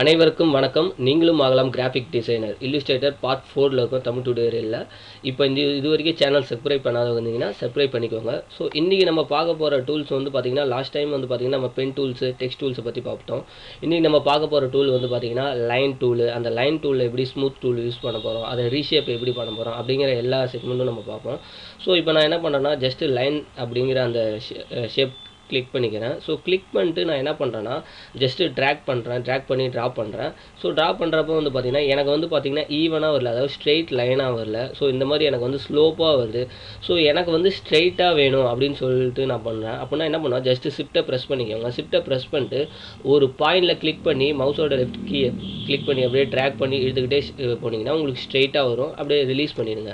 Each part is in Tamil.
அனைவருக்கும் வணக்கம். நீங்களும் ஆகலாம் கிராஃபிக் டிசைனர். இல்லுஸ்ட்ரேட்டர் பார்ட் 4ல இருக்கும் தமிழ் டுடோரியலில். இப்போ இது வரைக்கும் சேனல் சப்ஸ்கிரைப் பண்ணாத வந்தீங்கன்னா சப்ஸ்கிரைப் பண்ணிக்கோங்க. ஸோ இன்றைக்கி நம்ம பார்க்க போகிற டூல்ஸ் வந்து பார்த்திங்கன்னா, லாஸ்ட் டைம் வந்து பார்த்திங்கன்னா நம்ம பென் டூல்ஸு, டெக்ஸ்ட் டூல்ஸை பற்றி பார்த்துட்டோம். இன்றைக்கி நம்ம பார்க்க போகிற டூல் வந்து பார்த்திங்கன்னா லைன் டூலு. அந்த லைன் டூலில் எப்படி ஸ்மூத் டூல் யூஸ் பண்ண போகிறோம், அதை ரீஷேப் எப்படி பண்ண போகிறோம் அப்படிங்கிற எல்லா செக்மெண்ட்டும் நம்ம பார்ப்போம். ஸோ இப்போ நான் என்ன பண்ணுறேன்னா, ஜஸ்ட்டு லைன் அப்படிங்கிற அந்த ஷேப் கிளிக் பண்ணிக்கிறேன். ஸோ கிளிக் பண்ணிட்டு நான் என்ன பண்ணுறேன்னா, ஜஸ்ட்டு ட்ராக் பண்ணி ட்ரா பண்ணுறேன். ஸோ ட்ரா பண்ணுறப்போ வந்து பார்த்திங்கன்னா, எனக்கு வந்து பார்த்திங்கன்னா ஈவனாக வரல, அதாவது ஸ்ட்ரெயிட் லைனாக வரல. ஸோ இந்த மாதிரி எனக்கு வந்து ஸ்லோப்பாக வருது. ஸோ எனக்கு வந்து ஸ்ட்ரெயிட்டாக வேணும் அப்படின்னு சொல்லிட்டு நான் பண்ணுறேன். அப்படின்னா என்ன பண்ணுவேன், ஜஸ்ட்டு ஷிஃப்ட்டை ப்ரெஸ் பண்ணிக்கோங்க. ஷிஃப்ட்டை ப்ரெஸ் பண்ணிட்டு ஒரு பாயிண்டில் கிளிக் பண்ணி மவுஸோட லெஃப்ட் கீயை கிளிக் பண்ணி அப்படியே ட்ராக் பண்ணி இழுத்துக்கிட்டே போனீங்கன்னா உங்களுக்கு ஸ்ட்ரெயிட்டாக வரும். அப்படியே ரிலீஸ் பண்ணிடுங்க.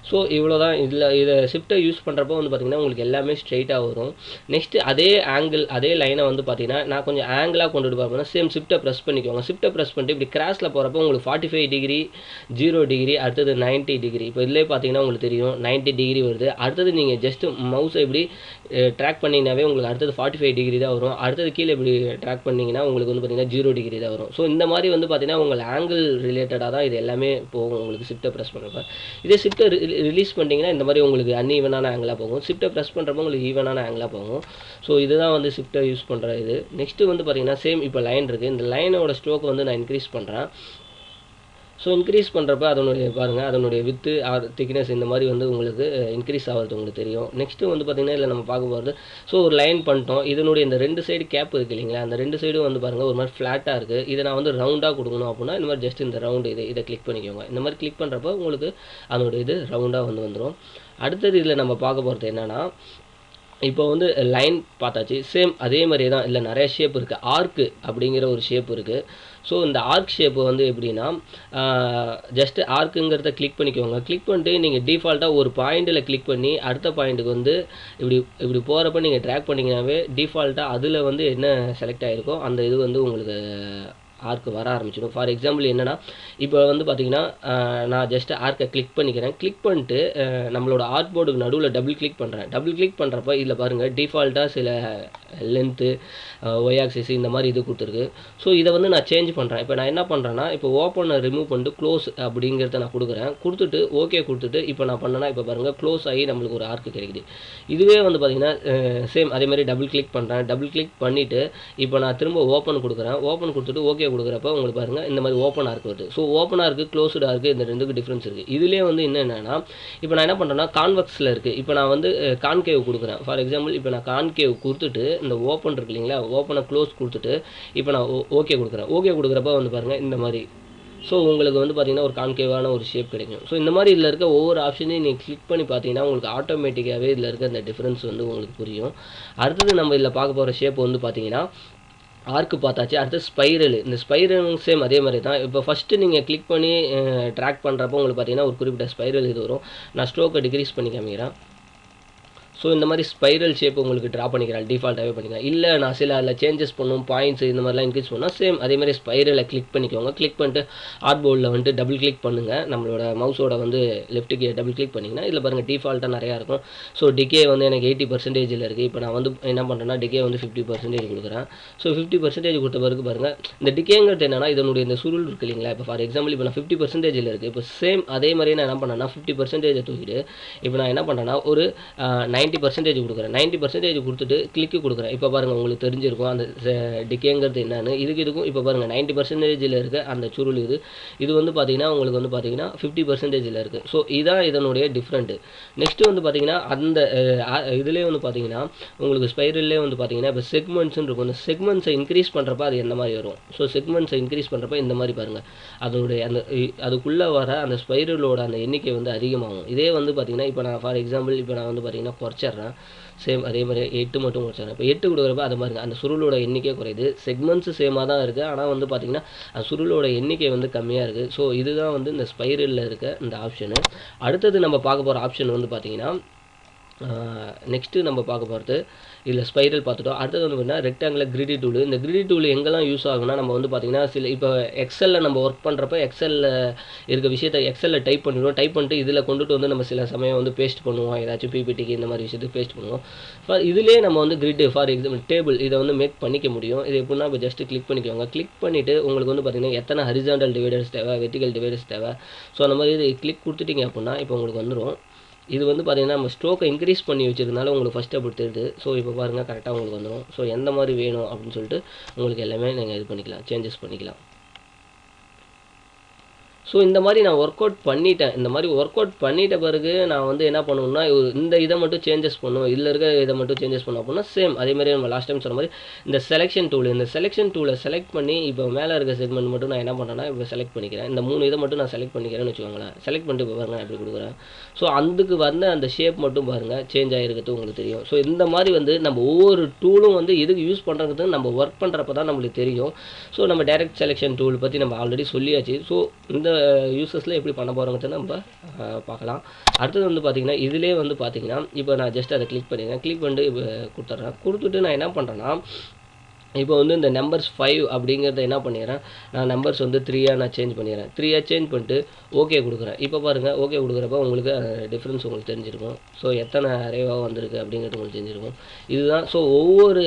ஸோ இவ்வளோ தான். இதை ஷிஃப்ட்டை யூஸ் பண்ணுறப்போ வந்து பார்த்திங்கன்னா உங்களுக்கு எல்லாமே ஸ்ட்ரெயிட்டாக வரும். நெக்ஸ்ட்டு அதே ஆங்கிள், அதே லைனை வந்து பார்த்திங்கன்னா நான் கொஞ்சம் ஆங்கிளாக கொண்டுட்டு பார்ப்பேன்னா சேம் ஷிஃப்ட்டை ப்ரெஸ் பண்ணிக்கோங்க. ஷிஃப்ட்டை ப்ரெஸ் பண்ணிட்டு இப்படி கிராஸில் போகிறப்போ உங்களுக்கு 45 டிகிரி, 0 டிகிரி, அடுத்தது 90 டிகிரி. இப்போ இதிலே பார்த்தீங்கன்னா உங்களுக்கு தெரியும் 90 டிகிரி வருது. அடுத்தது நீங்கள் ஜஸ்ட்டு மவுஸை இப்படி ட்ராக் பண்ணிங்கனாவே உங்களுக்கு அடுத்தது 45 டிகிரி தான் வரும். அடுத்தது கீழே இப்படி ட்ராக் பண்ணிங்கன்னா உங்களுக்கு வந்து பார்த்திங்கன்னா 0 டிகிரி தான் வரும். ஸோ இந்த மாதிரி வந்து பார்த்திங்கன்னா உங்கள் ஆங்கிள் ரிலேட்டடாக தான் இது எல்லாமே போகும் உங்களுக்கு ஷிஃப்ட்டை ப்ரெஸ் பண்ணுறப்ப. இதே ஷிஃப்ட்டை ரிலீஸ் பண்ணிட்டீங்கன்னா இந்த மாதிரி உங்களுக்கு அன்ஈவனான ஆங்கிளாக போகும். ஷிஃப்ட்டை ப்ரெஸ் பண்ணுறப்போ உங்களுக்கு ஈவனான ஆங்கிளாக போகும். ஸோ இதுதான் வந்து ஷிஃப்ட்டை யூஸ் பண்ணுற இது. நெக்ஸ்ட்டு வந்து பார்த்திங்கன்னா சேம் இப்போ லைன் இருக்குது. இந்த லைனோட ஸ்ட்ரோக் வந்து நான் இன்க்ரீஸ் பண்ணுறேன். ஸோ இன்க்ரீஸ் பண்ணுறப்ப அதனுடைய பாருங்கள், அதனுடைய வித்து ஆர் திக்னஸ் இந்த மாதிரி வந்து உங்களுக்கு இன்க்ரீஸ் ஆகிறது உங்களுக்கு தெரியும். நெக்ஸ்ட்டு வந்து பார்த்திங்கன்னா இதில் நம்ம பார்க்க போகிறது, ஸோ ஒரு லைன் பண்ணிட்டோம். இதனுடைய இந்த 2 சைடு கேப் இருக்குது இல்லைங்களா, அந்த 2 சைடும் வந்து பாருங்கள் ஒரு மாதிரி ஃப்ளாட்டாக இருக்குது. இதை நான் வந்து ரவுண்டாக கொடுக்கணும் அப்படின்னா இந்த மாதிரி ஜஸ்ட் இந்த ரவுண்டு இதை கிளிக் பண்ணிக்கோங்க. இந்த மாதிரி கிளிக் பண்ணுறப்போ உங்களுக்கு அதனுடைய இது ரவுண்டாக வந்துடும். அடுத்தது இதில் நம்ம பார்க்க போகிறது என்னென்னா, இப்போ வந்து லைன் பார்த்தாச்சு. சேம் அதே மாதிரியே தான் இல்லை நிறைய ஷேப் இருக்குது. ஆர்க்கு அப்படிங்கிற ஒரு ஷேப் இருக்குது. ஸோ இந்த ஆர்க் ஷேப்பு வந்து எப்படின்னா, ஜஸ்ட்டு ஆர்க்குங்கிறத கிளிக் பண்ணிக்கோங்க. கிளிக் பண்ணிட்டு நீங்கள் டிஃபால்ட்டாக ஒரு பாயிண்டில் கிளிக் பண்ணி அடுத்த பாயிண்ட்டுக்கு வந்து இப்படி போகிறப்ப நீங்கள் ட்ராக் பண்ணிங்கனாவே டிஃபால்ட்டாக அதில் வந்து என்ன செலக்ட் ஆகிருக்கோ அந்த இது வந்து உங்களுக்கு ஆர்க்கு வர ஆரம்பிச்சிடும். ஃபார் எக்ஸாம்பிள் என்னென்னா, இப்போ வந்து பார்த்திங்கன்னா நான் ஜஸ்ட்டு ஆர்க்கை கிளிக் பண்ணிக்கிறேன். கிளிக் பண்ணிட்டு நம்மளோட ஆர்ட் போர்டுக்கு நடுவில் டபுள் கிளிக் பண்ணுறேன். டபுள் கிளிக் பண்ணுறப்ப இதில் பாருங்கள் டிஃபால்ட்டாக சில லென்த்து, ஒய் ஆக்சிஸ் இந்த மாதிரி இது கொடுத்துருக்கு. ஸோ இதை வந்து நான் சேஞ்ச் பண்ணுறேன். இப்போ நான் என்ன பண்ணுறேன்னா, இப்போ ஓப்பனை ரிமூவ் பண்ணிட்டு க்ளோஸ் அப்படிங்கிறத நான் கொடுக்குறேன். கொடுத்துட்டு ஓகே கொடுத்துட்டு இப்போ நான் பண்ணேன்னா இப்போ பாருங்கள் க்ளோஸ் ஆகி நம்மளுக்கு ஒரு ஆர்க்கு கிடைக்குது. இதுவே வந்து பார்த்திங்கன்னா சேம் அதேமாதிரி டபுள் கிளிக் பண்ணுறேன். டபுள் கிளிக் பண்ணிவிட்டு இப்போ நான் திரும்ப ஓப்பன் கொடுக்குறேன். ஓப்பன் கொடுத்துட்டு ஓகே கொடுக்குறப்ப உங்களுக்கு பாருங்கள் இந்த மாதிரி ஓப்பன் ஆர்க் வருது. ஸோ ஓப்பன் ஆர்க்கு, க்ளோஸ்டு ஆர்க்கு இந்த ரெண்டுக்கு டிஃப்ரென்ஸ் இருக்குது. இதுலேயே வந்து என்னென்னா, இப்போ நான் என்ன பண்ணுறேன்னா கான்வெக்ஸில் இருக்குது. இப்போ நான் வந்து கான்கேவ் கொடுக்குறேன். ஃபார் எக்ஸாம்பிள் இப்போ நான் கான்கேவ் கொடுத்துட்டு இந்த ஓப்பன் இருக்கு இல்லைங்களா, ஓப்பனை க்ளோஸ் கொடுத்துட்டு இப்போ நான் ஓகே கொடுக்குறேன். ஓகே கொடுக்குறப்ப வந்து பாருங்கள் இந்த மாதிரி. ஸோ உங்களுக்கு வந்து பார்த்திங்கன்னா ஒரு கான்கேவான ஒரு ஷேப் கிடைக்கும். ஸோ இந்த மாதிரி இதில் இருக்க ஒவ்வொரு ஆப்ஷனையும் நீங்கள் கிளிக் பண்ணி பார்த்தீங்கன்னா உங்களுக்கு ஆட்டோமேட்டிக்காகவே இதில் இருக்க இந்த டிஃப்ரென்ஸ் வந்து உங்களுக்கு புரியும். அடுத்தது நம்ம இதில் பார்க்க போகிற ஷேப் வந்து பார்த்திங்கன்னா ஆர்க்கு பார்த்தாச்சு. அடுத்து ஸ்பைரல். இந்த ஸ்பைரலும் சேம் அதே மாதிரி தான். இப்போ ஃபஸ்ட்டு நீங்கள் கிளிக் பண்ணி ட்ராக் பண்ணுறப்போ உங்களுக்கு பார்த்திங்கன்னா ஒரு குறிப்பிட்ட ஸ்பைரல் இது வரும். நான் ஸ்ட்ரோக்கை டிக்ரீஸ் பண்ணி காமிக்கிறேன். ஸோ இந்த மாதிரி ஸ்பைரல் ஷேப் உங்களுக்கு ட்ரா பண்ணிக்கிறேன். டிஃபால்ட்டாகவே பண்ணிக்கலாம். இல்லை நான் சில அதில் சேஞ்சஸ் பண்ணணும், பாயிண்ட்ஸ் இந்த மாதிரிலாம் இன்க்ரீஸ் பண்ணால் சேம் அதேமாதிரி ஸ்பைரலை கிளிக் பண்ணிக்கோங்க. கிளிக் பண்ணிட்டு ஆர்ட் போர்டில் வந்துட்டு டபுள் கிளிக் பண்ணுங்கள். நம்மளோட மவுஸோட வந்து லெஃப்ட்டுக்கு டபுள் கிளிக் பண்ணிங்கன்னா இதில் பாருங்கள் டிஃபால்ட்டாக நிறையா இருக்கும். ஸோ டிகே வந்து எனக்கு 80% இருக்குது. இப்போ நான் வந்து என்ன பண்ணுறேன்னா டிகே வந்து 50% கொடுக்குறேன். ஸோ 50% கொடுத்த பிறகு பாருங்கள் இந்த டிகேங்கிறது என்னென்னா இதனுடைய இந்த சுருள் இருக்குது இல்லைங்களா. இப்போ ஃபார் எக்ஸாம்பிள் இப்போ நான் 50% இருக்குது. இப்போ சேம் அதே மாதிரியே நான் என்ன பண்ணேன்னா 50% தூக்கிட்டு இப்போ நான் என்ன பண்ணுறேன்னா ஒரு 90% கொடுக்குறேன். 90% கொடுத்துட்டு கிளிக்கு கொடுக்குறேன். இப்போ பாருங்கள் உங்களுக்கு தெரிஞ்சிருக்கும் அந்த டிகேங்கிறது என்னன்னு. இதுக்கும் இப்போ பாருங்கள் 90% இருக்க அந்த சுருள் இது வந்து பார்த்திங்கன்னா உங்களுக்கு வந்து பார்த்திங்கன்னா 50% இருக்குது. ஸோ இதான் இதனுடைய டிஃப்ரெண்ட்டு. நெக்ஸ்ட்டு வந்து பார்த்திங்கன்னா அந்த இதுலேயே வந்து பார்த்திங்கன்னா உங்களுக்கு ஸ்பைரல்லே வந்து பார்த்திங்கன்னா இப்போ செக்மெண்ட்ஸ்னு இருக்கும். அந்த செக்மெண்ட்ஸை இன்க்ரீஸ் பண்ணுறப்ப அது எந்த மாதிரி வரும். ஸோ செக்மெண்ட்ஸை இன்க்ரீஸ் பண்ணுறப்ப இந்த மாதிரி பாருங்கள் அதனுடைய அந்த அதுக்குள்ளே வர அந்த ஸ்பைரலோட அந்த எண்ணிக்கை வந்து அதிகமாகும். இதே வந்து பார்த்திங்கன்னா இப்போ நான் ஃபார் எக்ஸாம்பிள் இப்போ நான் வந்து பார்த்திங்கன்னா குறைச்சிட்றேன். சேம் அதே மாதிரி 8 மட்டும் குறைச்சிட்றேன். இப்போ 8 கொடுக்குறப்ப அது மாதிரி அந்த சுருளோட எண்ணிக்கை குறையுது. செக்மெண்ட்ஸு சேமாக தான் இருக்குது. ஆனால் வந்து பார்த்திங்கன்னா அந்த சுருளோட எண்ணிக்கை வந்து கம்மியாக இருக்குது. ஸோ இதுதான் வந்து இந்த ஸ்பைரலில் இருக்க இந்த ஆப்ஷனு. அடுத்தது நம்ம பார்க்க போகிற ஆப்ஷன் வந்து பார்த்திங்கன்னா நெக்ஸ்ட்டு நம்ம பார்க்க போகிறது இதில் ஸ்பைரல் பார்த்துட்டோம். அடுத்தது வந்து பார்த்தீங்கன்னா ரெக்டாங்குலர் கிரிடி டூல். இந்த கிரிடி டூல் எங்கெல்லாம் யூஸ் ஆகும்னா நம்ம வந்து பார்த்தீங்கன்னா இப்போ எக்ஸலில் நம்ம ஒர்க் பண்ணுறப்ப எக்ஸலில் இருக்க விஷயத்தை எக்ஸலில் டைப் பண்ணிடுவோம். டைப் பண்ணிட்டு இதில் கொண்டுட்டு வந்து நம்ம சில சமயம் வந்து பேஸ்ட் பண்ணுவோம். ஏதாச்சும் பிபிடிக்கு இந்த மாதிரி விஷயத்துக்கு பேஸ்ட் பண்ணுவோம். இதிலே நம்ம வந்து கிரிட் ஃபார் எக்ஸாம்பிள் டேபிள் இதை வந்து மேக் பண்ணிக்க முடியும். இது எப்படின்னா இப்போ ஜஸ்ட்டு கிளிக் பண்ணிக்கோங்க. கிளிக் பண்ணிவிட்டு உங்களுக்கு வந்து பார்த்தீங்கன்னா எத்தனை ஹரிசாண்டல் டிவைடர்ஸ் தேவை, வெர்டிகல் டிவைடர்ஸ் தேவை. ஸோ அந்த மாதிரி கிளிக் கொடுத்துட்டிங்க அப்படின்னா இப்போ உங்களுக்கு வந்துடும். இது வந்து பார்த்தீங்கன்னா நம்ம ஸ்ட்ரோக்கை இன்க்ரீஸ் பண்ணி வச்சிருந்தாலும் உங்களுக்கு ஃபஸ்ட்டு அப்படி தெரியுது. ஸோ இப்போ பாருங்கள் கரெக்டாக உங்களுக்கு வந்துடும். ஸோ எந்த மாதிரி வேணும் அப்படின்னு சொல்லிட்டு உங்களுக்கு எல்லாமே நீங்கள் இது பண்ணிக்கலாம், சேஞ்சஸ் பண்ணிக்கலாம். ஸோ இந்த மாதிரி நான் ஒர்க் அவுட் பண்ணிட்டேன். இந்த மாதிரி ஒர்க் அவுட் பண்ணிட்ட பிறகு நான் வந்து என்ன பண்ணுவேன்னா இந்த இதை மட்டும் சேஞ்சஸ் பண்ணுவோம், இதில் இருக்க இதை மட்டும் சேஞ்சஸ் பண்ணோம் அப்படின்னா சேம் அதே மாதிரி நம்ம லாஸ்ட் டைம் சொன்ன மாதிரி இந்த செலெக்ஷன் டூலை செலக்ட் பண்ணி இப்போ மேலே இருக்க செக்மெண்ட் மட்டும் நான் என்ன பண்ணுறேன்னா இப்போ செலக்ட் பண்ணிக்கிறேன். இந்த 3 இதை மட்டும் நான் செலக்ட் பண்ணிக்கிறேன்னு வச்சுக்கோங்களேன். செலக்ட் பண்ணிட்டு இப்போ பாருங்கள் எப்படி கொடுக்குறேன். ஸோ அதுக்கு வந்து அந்த ஷேப் மட்டும் பாருங்கள் சேஞ்ச் ஆகிருக்கிறது உங்களுக்கு தெரியும். ஸோ இந்த மாதிரி வந்து நம்ம ஒவ்வொரு டூலும் வந்து எதுக்கு யூஸ் பண்ணுறது நம்ம ஒர்க் பண்ணுறப்ப தான் நம்மளுக்கு தெரியும். ஸோ நம்ம டைரக்ட் செலெக்ஷன் டூல் பற்றி நம்ம ஆல்ரெடி சொல்லியாச்சு. ஸோ இந்த யூசஸில் எப்படி பண்ண போகிறோங்கிறத நம்ம பார்க்கலாம். அடுத்தது வந்து பார்த்திங்கன்னா இதிலே வந்து பார்த்திங்கன்னா இப்போ நான் ஜஸ்ட் அதை கிளிக் பண்ணிடுறேன். கிளிக் பண்ணிட்டு இப்போ கொடுத்துட்டு நான் என்ன பண்ணுறேன்னா இப்போ வந்து இந்த நம்பர்ஸ் 5 அப்படிங்கிறத என்ன பண்ணிடுறேன், நான் நம்பர்ஸ் வந்து 3 நான் சேஞ்ச் பண்ணிடுறேன். 3 சேஞ்ச் பண்ணிட்டு ஓகே கொடுக்குறேன். இப்போ பாருங்கள் ஓகே கொடுக்குறப்ப உங்களுக்கு டிஃப்ரென்ஸ் உங்களுக்கு தெரிஞ்சிருக்கும். ஸோ எத்தனை அரேவாக வந்திருக்கு அப்படிங்கிறது உங்களுக்கு தெரிஞ்சிருக்கும். இதுதான். ஸோ ஒவ்வொரு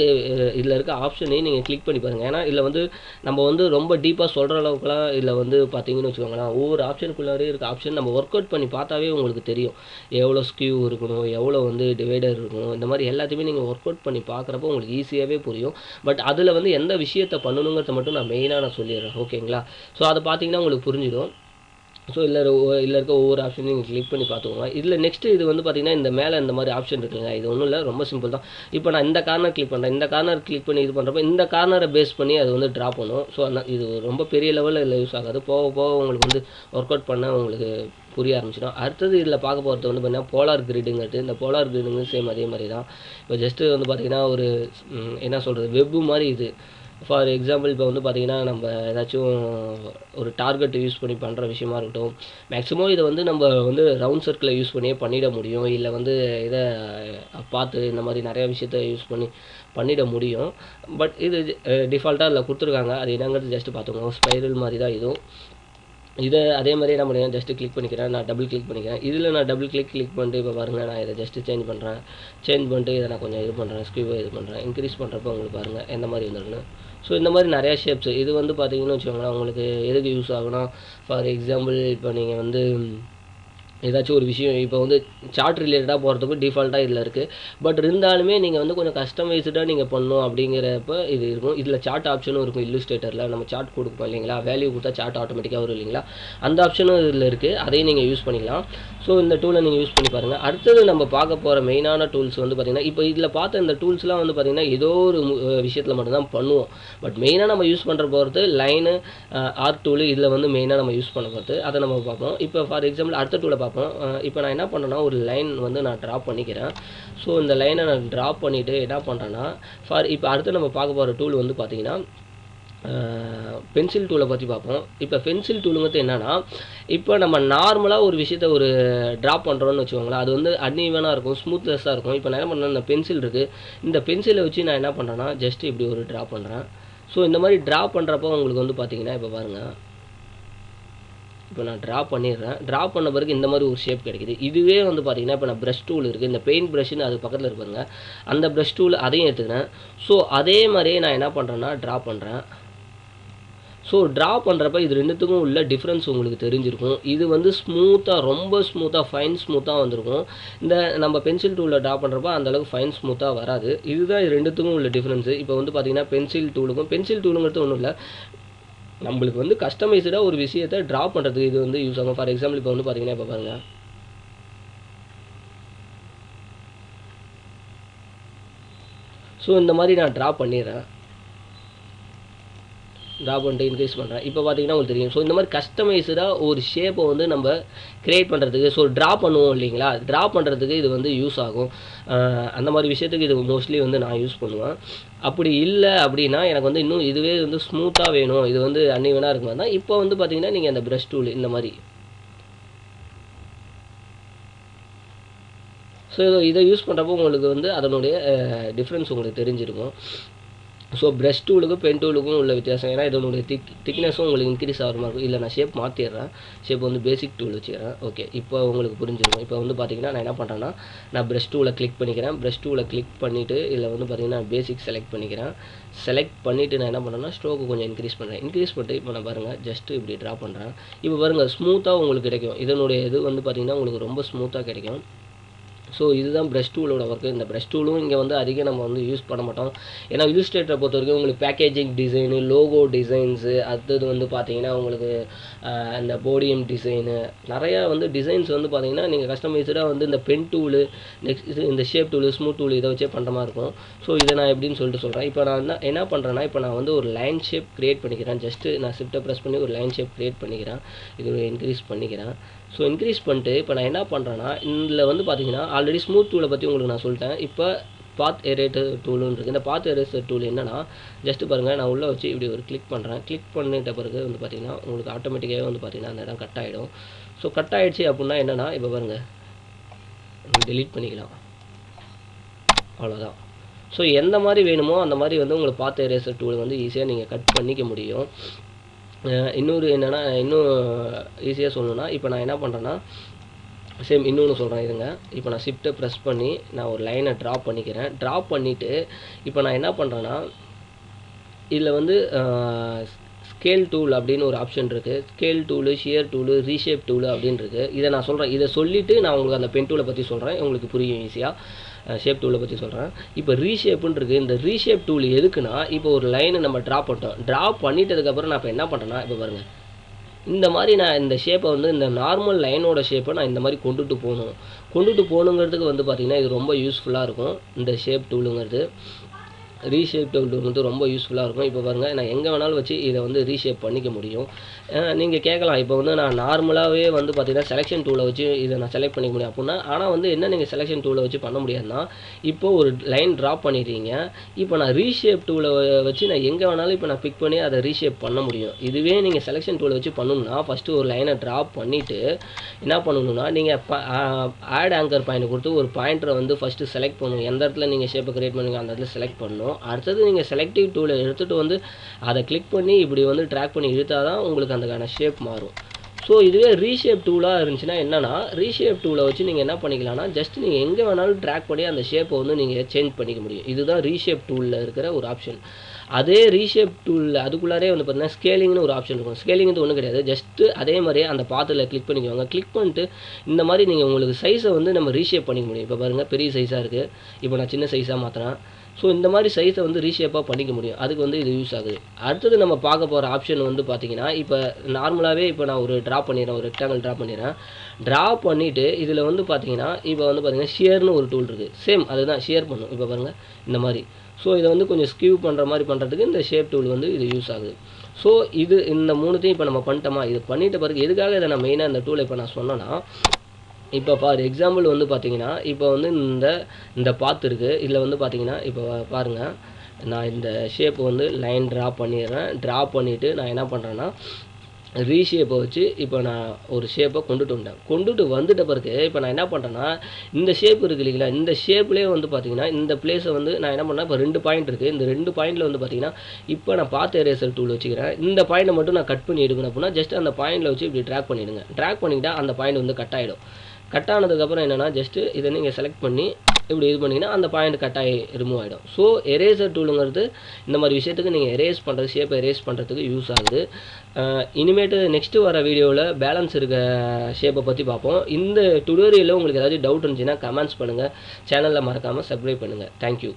இதில் இருக்க ஆப்ஷனையும் நீங்கள் கிளிக் பண்ணி பாருங்கள். ஏன்னா இதில் வந்து நம்ம வந்து ரொம்ப டீப்பாக சொல்கிற அளவுக்குலாம் இதில் வந்து பார்த்தீங்கன்னு வச்சுக்கோங்களேன், ஒவ்வொரு ஆப்ஷனுக்குள்ளாரே இருக்க ஆப்ஷன் நம்ம ஒர்க் அவுட் பண்ணி பார்த்தாவே உங்களுக்கு தெரியும். எவ்வளோ ஸ்கியூ இருக்கணும், எவ்வளோ வந்து டிவைடர் இருக்கணும், இந்த மாதிரி எல்லாத்தையுமே நீங்கள் ஒர்க் அவுட் பண்ணி பார்க்குறப்போ உங்களுக்கு ஈஸியாகவே புரியும். பட் அதில் வந்து எந்த விஷயத்தை பண்ணணுங்கிறத மட்டும் நான் மெயினாக சொல்லிடுறேன். ஓகேங்களா? ஸோ அதை பார்த்தீங்கன்னா உங்களுக்கு புரிஞ்சிடும். ஸோ இதில் இருக்க ஒவ்வொரு ஆப்ஷனையும் நீங்கள் கிளிக் பண்ணி பார்த்துக்கோங்க. இதில் நெக்ஸ்ட்டு இது வந்து பார்த்திங்கன்னா இந்த மேலே இந்த மாதிரி ஆப்ஷன் இருக்குங்க. இது ஒன்றும் இல்லை, ரொம்ப சிம்பிள் தான். இப்போ நான் இந்த கார்னர் கிளிக் பண்ணுறேன். இந்த கார்னர் கிளிக் பண்ணி இது பண்ணுறப்ப இந்த கார்னரை பேஸ் பண்ணி அது வந்து ட்ரா பண்ணும். ஸோ இது ரொம்ப பெரிய லெவலில் இதில் யூஸ் ஆகாது. போக போக உங்களுக்கு வந்து ஒர்க் அவுட் பண்ண உங்களுக்கு புரிய ஆரம்பிச்சிடும். அடுத்தது இதில் பார்க்க போகிறது வந்து பார்த்திங்கன்னா போலார் கிரிடுங்கிறது. இந்த போலார் கிரிடுங்கிறது சேம் அதே மாதிரி தான். இப்போ ஜஸ்ட்டு வந்து பார்த்திங்கன்னா ஒரு என்ன சொல்கிறது, வெப்பு மாதிரி இது. ஃபார் எக்ஸாம்பிள் இப்போ வந்து பார்த்திங்கன்னா நம்ம ஏதாச்சும் ஒரு டார்கெட் யூஸ் பண்ணி பண்ணுற விஷயமா இருக்கட்டும், மேக்ஸிமம் இதை வந்து நம்ம வந்து ரவுண்ட் சர்க்கிளை யூஸ் பண்ணியே பண்ணிட முடியும். இல்லை வந்து இதை பார்த்து இந்த மாதிரி நிறையா விஷயத்த யூஸ் பண்ணி பண்ணிட முடியும். பட் இது டிஃபால்ட்டாக அதில் கொடுத்துருக்காங்க. அது என்னங்கிறது ஜஸ்ட்டு பார்த்துக்கோங்க. ஸ்பைரல் மாதிரி தான் இதுவும். இதை அதே மாதிரி என்ன பண்ணுறேன், ஜஸ்ட்டு கிளிக் பண்ணிக்கிறேன். நான் டபுள் கிளிக் பண்ணிக்கிறேன். இதில் நான் டபுள் கிளிக் பண்ணிட்டு இப்போ பாருங்கள் நான் இதை ஜஸ்ட்டு சேஞ்ச் பண்ணுறேன். சேஞ்ச் பண்ணிட்டு இதை நான் கொஞ்சம் இது பண்ணுறேன், ஸ்கியூவை இது பண்ணுறேன். இன்க்ரீஸ் பண்ணுறப்போ உங்களுக்கு பாருங்கள் எந்த மாதிரி வந்துருக்குன்னு. ஸோ இந்த மாதிரி நிறையா ஷேப்ஸ் இது வந்து பார்த்தீங்கன்னு வச்சுக்கோங்களேன், உங்களுக்கு எதுக்கு யூஸ் ஆகுனா, ஃபார் எக்ஸாம்பிள் இப்போ நீங்கள் வந்து ஏதாச்சும் ஒரு விஷயம் இப்போ வந்து சார்ட் ரிலேட்டடாக போகிறதுக்கு டிஃபால்ட்டாக இதில் இருக்குது. பட் இருந்தாலுமே நீங்கள் வந்து கொஞ்சம் கஸ்டமைஸ்டாக நீங்கள் பண்ணணும் அப்படிங்கிறப்ப இது இருக்கும். இதில் சார்ட் ஆப்ஷனும் இருக்கும். இல்லுஸ்ட்ரேட்டரில் நம்ம சார்ட் கொடுப்போம் இல்லைங்களா, வேல்யூ கொடுத்தா சார்ட் ஆட்டோமேட்டிக்காக வரும் இல்லைங்களா, அந்த ஆப்ஷனும் இதில் இருக்குது. அதையும் நீங்கள் யூஸ் பண்ணிக்கலாம். ஸோ இந்த டூலை நீங்கள் யூஸ் பண்ணி பாருங்கள். அடுத்தது நம்ம பார்க்க போகிற மெயினான டூல்ஸ் வந்து பார்த்திங்கன்னா, இப்போ இதில் பார்த்த இந்த டூல்ஸ்லாம் வந்து பார்த்திங்கன்னா ஏதோ ஒரு விஷயத்தில் மட்டும்தான் பண்ணுவோம். பட் மெயினாக நம்ம யூஸ் பண்ணுற போகிறது லைனு, ஆர்ட் டூலு, இதில் வந்து மெயினாக நம்ம யூஸ் பண்ண போகிறது அதை நம்ம பார்ப்போம். இப்போ ஃபார் எக்ஸாம்பிள் அடுத்த டூலை பார்ப்போம். இப்போ நான் என்ன பண்ணுறேன்னா ஒரு லைன் வந்து நான் ட்ரா பண்ணிக்கிறேன். ஸோ இந்த லைனை நான் ட்ரா பண்ணிவிட்டு என்ன பண்ணுறேன்னா இப்போ அடுத்து நம்ம பார்க்க போகிற டூல் வந்து பார்த்திங்கன்னா பென்சில் டூலை பற்றி பார்ப்போம். இப்போ பென்சில் டூலுங்கிறது என்னென்னா, இப்போ நம்ம நார்மலாக ஒரு விஷயத்தை ஒரு ட்ரா பண்ணுறோன்னு வச்சுக்கோங்களேன், அது வந்து அன்ஈவனாக இருக்கும், ஸ்மூத்லெஸ்ஸாக இருக்கும். இப்போ நான் என்ன பண்ணுறேன், இந்த பென்சில் இருக்குது, இந்த பென்சிலை வச்சு நான் என்ன பண்ணுறேன்னா ஜஸ்ட் இப்படி ஒரு ட்ரா பண்ணுறேன். ஸோ இந்த மாதிரி ட்ரா பண்ணுறப்போ உங்களுக்கு வந்து பார்த்திங்கன்னா இப்போ பாருங்கள், இப்போ நான் ட்ரா பண்ணிடுறேன். ட்ரா பண்ண பிறகு இந்த மாதிரி ஒரு ஷேப் கிடைக்குது. இதுவே வந்து பார்த்திங்கன்னா இப்போ நான் ப்ரஷ் டூல் இருக்குது, இந்த பெயிண்ட் ப்ரஷ்னு அது பக்கத்தில் இருப்பாருங்க, அந்த ப்ரஷ் டூல் அதையும் எடுத்துக்கிறேன். ஸோ அதே மாதிரியே நான் என்ன பண்ணுறேன்னா ட்ரா பண்ணுறேன். ஸோ ட்ரா பண்ணுறப்ப இது ரெண்டுத்துக்கும் உள்ள டிஃப்ரென்ஸ் உங்களுக்கு தெரிஞ்சிருக்கும். இது வந்து ஸ்மூத்தாக, ரொம்ப ஸ்மூத்தாக, ஃபைன் ஸ்மூத்தாக வந்திருக்கும். இந்த நம்ம பென்சில் டூலில் ட்ரா பண்ணுறப்ப அந்தளவுக்கு ஃபைன் ஸ்மூத்தாக வராது. இதுதான் இது ரெண்டுத்துக்கும் உள்ள டிஃப்ரென்ஸு. இப்போ வந்து பார்த்திங்கன்னா பென்சில் டூலுங்கிறது ஒன்றும் இல்லை, நம்மளுக்கு வந்து கஸ்டமைஸ்டாக ஒரு விஷயத்தை ட்ரா பண்ணுறதுக்கு இது வந்து யூஸ் ஆகும். ஃபார் எக்ஸாம்பிள் இப்போ வந்து பார்த்தீங்கன்னா இப்போ பாருங்கள், ஸோ இந்த மாதிரி நான் ட்ரா பண்ணிடுறேன். ட்ரா பண்ணிட்டு இன்க்ரீஸ் பண்ணுறேன். இப்போ பார்த்தீங்கன்னா உங்களுக்கு தெரியும். ஸோ இந்த மாதிரி கஸ்டமைஸ்டாக ஒரு ஷேப்பை வந்து நம்ம க்ரியேட் பண்ணுறதுக்கு, ஸோ ட்ரா பண்ணுவோம் இல்லைங்களா, ட்ரா பண்ணுறதுக்கு இது வந்து யூஸ் ஆகும். அந்த மாதிரி விஷயத்துக்கு இது மோஸ்ட்லி வந்து நான் யூஸ் பண்ணுவேன். அப்படி இல்லை அப்படின்னா எனக்கு வந்து இன்னும் இதுவே வந்து ஸ்மூத்தாக வேணும், இது வந்து அன்னிவனாக இருக்குமா தான் இப்போ வந்து பார்த்தீங்கன்னா நீங்கள் அந்த ப்ரஷ் டூல் இந்த மாதிரி ஸோ இதை யூஸ் பண்ணுறப்போ உங்களுக்கு வந்து அதனுடைய டிஃப்ரென்ஸ் உங்களுக்கு தெரிஞ்சிருக்கும். ஸோ ப்ரஷ் டூலுக்கும் பென் டூலுக்கும் உள்ள வித்தியாசம், ஏன்னா இதனுடைய திக்னஸும் உங்களுக்கு இன்க்ரீஸ் ஆகிற மாதிரி இருக்கும். இல்லை நான் ஷேப் மாற்றிடுறேன், ஷேப் வந்து பேசிக் டூல் வச்சுக்கிறேன். ஓகே, இப்போ உங்களுக்கு புரிஞ்சிருக்கும். இப்போ வந்து பார்த்தீங்கன்னா நான் என்ன பண்ணுறேன்னா, நான் ப்ரஷ் டூலை கிளிக் பண்ணிக்கிறேன். ப்ரஷ் டூலை கிளிக் பண்ணிவிட்டு இதில் வந்து பார்த்தீங்கன்னா பேசிக் செலக்ட் பண்ணிக்கிறேன். செலக்ட் பண்ணிவிட்டு நான் என்ன பண்ணுறேன்னா ஸ்ட்ரோக்கு கொஞ்சம் இன்க்ரீஸ் பண்ணுறேன். இன்க்ரீஸ் பண்ணிட்டு இப்போ நான் பாருங்கள் ஜஸ்ட்டு இப்படி ட்ரா பண்ணுறேன். இப்போ பாருங்கள் ஸ்மூத்தாக உங்களுக்கு கிடைக்கும். இதனுடைய இது வந்து பார்த்திங்கன்னா உங்களுக்கு ரொம்ப ஸ்மூத்தாக கிடைக்கும். ஸோ இதுதான் ப்ரஷ் டூலோட ஒர்க்கு. இந்த ப்ரஷ் டூலும் இங்கே வந்து அதிகம் நம்ம வந்து யூஸ் பண்ண மாட்டோம். ஏன்னா இல்லுஸ்ட்ரேட்டரை பொறுத்த வரைக்கும் உங்களுக்கு பேக்கேஜிங் டிசைனு, லோகோ டிசைன்ஸு, அடுத்தது வந்து பார்த்தீங்கன்னா உங்களுக்கு இந்த போடியம் டிசைனு, நிறையா வந்து டிசைன்ஸ் வந்து பார்த்தீங்கன்னா நீங்கள் கஸ்டமைஸ்டாக வந்து இந்த பென் டூலு, நெக்ஸ்ட் இந்த ஷேப் டூலு, ஸ்மூத் டூலு இதை வச்சே பண்ணுற மாதிரி இருக்கும். ஸோ இதை நான் எப்படின்னு சொல்லிட்டு சொல்கிறேன். இப்போ நான் என்ன பண்ணுறேன்னா, இப்போ நான் வந்து ஒரு லைன் ஷேப் க்ரியேட் பண்ணிக்கிறேன். ஜஸ்ட்டு நான் ஷிஃப்ட்டை ப்ரெஸ் பண்ணி ஒரு லைன் ஷேப் க்ரியேட் பண்ணிக்கிறேன். இது இன்க்ரீஸ் பண்ணிக்கிறேன். ஸோ இன்க்ரீஸ் பண்ணிட்டு இப்போ நான் என்ன பண்ணுறேன்னா, இதில் வந்து பார்த்தீங்கன்னா ஆல்ரெடி ஸ்மூத் டூலை பற்றி உங்களுக்கு நான் சொல்லிட்டேன். இப்போ பாத் எரேட்டர் டூலுன்னு இருக்குது. இந்த பாத் எரேசர் டூல் என்னன்னா, ஜஸ்ட்டு பாருங்கள், நான் உள்ளே வச்சு இப்படி ஒரு கிளிக் பண்ணுறேன். கிளிக் பண்ணிட்ட பிறகு வந்து பார்த்தீங்கன்னா உங்களுக்கு ஆட்டோமேட்டிக்காகவே வந்து பார்த்தீங்கன்னா அந்த இடம் கட் ஆகிடும். ஸோ கட் ஆகிடுச்சு அப்படின்னா என்னென்னா, இப்போ பாருங்கள் டெலீட் பண்ணிக்கலாம், அவ்வளோதான். ஸோ எந்த மாதிரி வேணுமோ அந்த மாதிரி வந்து உங்களுக்கு பாத் எரேசர் டூல் வந்து ஈஸியாக நீங்கள் கட் பண்ணிக்க முடியும். இன்னொரு என்னென்னா, இன்னும் ஈஸியாக சொல்லணுன்னா, இப்போ நான் என்ன பண்ணுறேன்னா, சேம் இன்னொன்று சொல்கிறேன் இருங்க. இப்போ நான் ஷிஃப்ட்டை ப்ரெஸ் பண்ணி நான் ஒரு லைனை ட்ரா பண்ணிக்கிறேன். ட்ரா பண்ணிவிட்டு இப்போ நான் என்ன பண்ணுறேன்னா, இதில் வந்து ஸ்கேல் டூல் அப்படின்னு ஒரு ஆப்ஷன் இருக்குது. Scale tool, shear tool, reshape tool அப்படின்னு இருக்குது. இதை நான் சொல்கிறேன். இதை சொல்லிவிட்டு நான் உங்களுக்கு அந்த பென் டூலை பற்றி சொல்கிறேன், உங்களுக்கு புரியும் ஈஸியாக. ஷேப் டூலை பற்றி சொல்கிறேன். இப்போ ரீஷேப்புன்னு இருக்குது. இந்த ரீஷேப் டூல் எதுக்குன்னா, இப்போ ஒரு லைனை நம்ம ட்ரா பண்ணிட்டோம். ட்ரா பண்ணிட்டதுக்கப்புறம் நான் இப்போ என்ன பண்ணுறேன்னா, இப்போ பாருங்கள் இந்த மாதிரி நான் இந்த ஷேப்பை வந்து இந்த நார்மல் லைனோட ஷேப்பை நான் இந்த மாதிரி கொண்டுட்டு போகணுங்கிறதுக்கு வந்து பார்த்திங்கன்னா இது ரொம்ப யூஸ்ஃபுல்லாக இருக்கும். இந்த ஷேப் டூலுங்கிறது ரீஷேப் டூல் வந்து ரொம்ப யூஸ்ஃபுல்லாக இருக்கும். இப்போ பாருங்கள், நான் எங்கே வேணாலும் வச்சு இதை வந்து ரீஷேப் பண்ணிக்க முடியும். நீங்கள் கேட்கலாம், இப்போ வந்து நான் நார்மலாகவே வந்து பார்த்தீங்கன்னா செலெக்ஷன் டூலை வச்சு இதை நான் செலக்ட் பண்ணிக்க முடியும் அப்படின்னா, ஆனால் வந்து என்ன நீங்கள் செலெக்ஷன் டூலை வச்சு பண்ண முடியாதுன்னா, இப்போ ஒரு லைன் ட்ரா பண்ணிடுறீங்க. இப்போ நான் ரீஷேப் டூலை வச்சு நான் எங்கே வேணாலும் இப்போ நான் பிக் பண்ணி அதை ரீஷேப் பண்ண முடியும். இதுவே நீங்கள் செலெக்ஷன் டூலை வச்சு பண்ணணும்னா, ஃபஸ்ட்டு ஒரு லைனை ட்ரா பண்ணிவிட்டு என்ன பண்ணணும்னா, நீங்கள் ஆட் ஆங்கர் பாயிண்ட் கொடுத்து ஒரு பாயிண்டரை வந்து ஃபஸ்ட்டு செலக்ட் பண்ணணும். எந்த இடத்துல நீங்கள் ஷேப்பை கிரியேட் பண்ணுவீங்க அந்த இடத்துல செலக்ட் பண்ணணும். அடுத்தது நீங்கள் செலக்டிவ் டூலை எடுத்துகிட்டு வந்து அதை கிளிக் பண்ணி இப்படி வந்து ட்ராக் பண்ணி இழுத்தால் தான் உங்களுக்கு அதுக்கான ஷேப் மாறும். ஸோ இதுவே ரீஷேப் டூலாக இருந்துச்சுன்னா என்னென்னா, ரீஷேப் டூலை வச்சு நீங்கள் என்ன பண்ணிக்கலாம்னா, ஜஸ்ட் நீங்கள் எங்கே வேணாலும் ட்ராக் பண்ணி அந்த ஷேப்பை வந்து நீங்கள் சேஞ்ச் பண்ணிக்க முடியும். இதுதான் ரீஷேப் டூலில் இருக்கிற ஒரு ஆப்ஷன். அதே ரீஷேப் டூலில் அதுக்குள்ளாரே வந்து பார்த்தீங்கன்னா ஸ்கேலிங்னு ஒரு ஆப்ஷன் இருக்கும். ஸ்கேலிங்கிறது ஒன்றும் கிடையாது, ஜஸ்ட்டு அதே மாதிரியே அந்த பாத்தில் கிளிக் பண்ணிக்குவாங்க. கிளிக் பண்ணிட்டு இந்த மாதிரி நீங்கள் உங்களுக்கு சைஸை வந்து நம்ம ரீஷேப் பண்ணிக்க முடியும். இப்போ பாருங்கள் பெரிய சைஸாக இருக்குது, இப்போ நான் சின்ன சைஸாக மாற்றுறேன். ஸோ இந்த மாதிரி சைஸை வந்து ரீஷேப்பாக பண்ணிக்க முடியும். அதுக்கு வந்து இது யூஸ் ஆகுது. அடுத்தது நம்ம பார்க்க போகிற ஆப்ஷன் வந்து பார்த்திங்கன்னா, இப்போ நார்மலாகவே இப்போ நான் ஒரு ட்ரா பண்ணிடுறேன், ஒரு ரெக்டாங்கிள் ட்ரா பண்ணிடுறேன். ட்ரா பண்ணிவிட்டு இதில் வந்து பார்த்திங்கன்னா, இப்போ வந்து பார்த்திங்கன்னா ஷியர்னு ஒரு டூல் இருக்குது. சேம் அதுதான் ஷியர் பண்ணும். இப்போ பாருங்கள் இந்த மாதிரி. ஸோ இதை வந்து கொஞ்சம் ஸ்கியூ பண்ணுற மாதிரி பண்ணுறதுக்கு இந்த ஷேப் டூல் வந்து இது யூஸ் ஆகுது. ஸோ இந்த மூணுத்தையும் இப்போ நம்ம பண்ணிட்டோமா, இது பண்ணிட்ட பிறகு எதுக்காக இதை நான் மெயினாக இந்த டூலை இப்போ நான் சொன்னேன்னா, இப்போ ஃபார் எக்ஸாம்பிள் வந்து பார்த்தீங்கன்னா, இப்போ வந்து இந்த பாத் இருக்குது. இதில் வந்து பார்த்தீங்கன்னா இப்போ பாருங்கள், நான் இந்த ஷேப் வந்து லைன் ட்ரா பண்ணிடுறேன். ட்ரா பண்ணிவிட்டு நான் என்ன பண்ணுறேன்னா, ரீஷேப்பை வச்சு இப்போ நான் ஒரு ஷேப்பை கொண்டுட்டு வந்துட்ட பிறகு இப்போ நான் என்ன பண்ணுறேன்னா, இந்த ஷேப் இருக்குது இல்லைங்களா, இந்த ஷேப்லேயே வந்து பார்த்தீங்கன்னா இந்த பிளேஸை வந்து நான் என்ன பண்ணேன், இப்போ 2 பாயிண்ட் இருக்குது. இந்த 2 பாயிண்டில் வந்து பார்த்தீங்கன்னா இப்போ நான் பாத் எரேசர் டூல் வச்சுக்கிறேன். இந்த பாயிண்ட்டை மட்டும் நான் கட் பண்ணி எடுக்கணும் அப்படின்னா, ஜஸ்ட் அந்த பாயிண்டில் வச்சு இப்படி ட்ராக் பண்ணிவிடுங்க. ட்ராக் பண்ணிக்கிட்டால் அந்த பாயிண்ட் வந்து கட் ஆகிடும். கட் ஆனதுக்கப்புறம் என்னென்னா, ஜஸ்ட்டு இதை நீங்கள் செலக்ட் பண்ணி இப்படி இது பண்ணிங்கன்னா அந்த பாயிண்ட் கட் ஆகி ரிமூவ் ஆகிடும். ஸோ எரேசர் டூலுங்கிறது இந்த மாதிரி விஷயத்துக்கு நீங்கள் எரேஸ் பண்ணுறது, ஷேப்பை எரேஸ் பண்ணுறதுக்கு யூஸ் ஆகுது. இனிமேட்டு நெக்ஸ்ட்டு வர வீடியோவில் பேலன்ஸ் இருக்க ஷேப்பை பற்றி பார்ப்போம். இந்த டுடோரியலில் உங்களுக்கு ஏதாச்சும் டவுட் இருந்துச்சுன்னா கமெண்ட்ஸ் பண்ணுங்கள். சேனலில் மறக்காமல் சப்ஸ்கிரைப் பண்ணுங்கள். தேங்க்யூ.